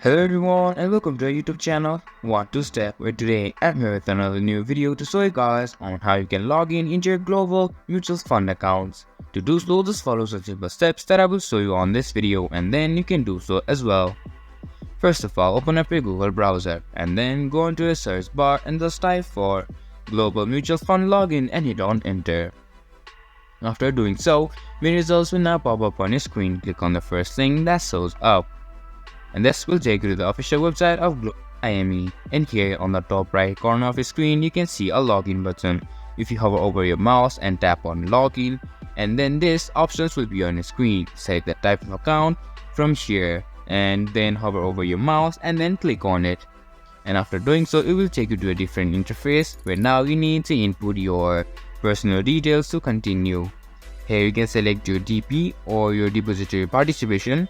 Hello everyone and welcome to our YouTube channel One Two Step, where today I'm here with another new video to show you guys on how you can log in into your global mutual fund accounts. To do so, just follow some simple steps that I will show you on this video, and then you can do so as well. First of all, open up your Google browser and then go into the search bar and just type for Global Mutual Fund Login and hit on enter. After doing so, your results will now pop up on your screen. Click on the first thing that shows up, and this will take you to the official website of IME. And here on the top right corner of your screen, you can see a login button. If you hover over your mouse and tap on login, and then this options will be on your screen. Select the type of account from here and then hover over your mouse and then click on it. And after doing so, it will take you to a different interface where now you need to input your personal details to continue. Here you can select your DP or your depository participation,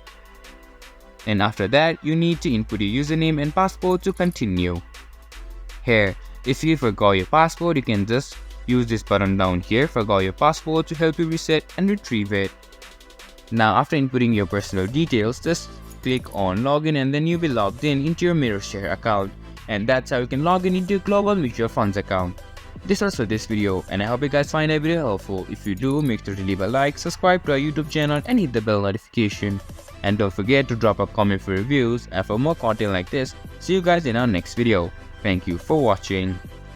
and after that you need to input your username and password to continue. Here, if you forgot your password, you can just use this button down here, forgot your password, to help you reset and retrieve it. Now after inputting your personal details, just click on login and then you'll be logged in into your MirrorShare account, and that's how you can log in into your global mutual funds account. This was for this video, and I hope you guys find that video helpful. If you do, make sure to leave a like, subscribe to our YouTube channel and hit the bell notification. And don't forget to drop a comment for reviews and for more content like this. See you guys in our next video. Thank you for watching.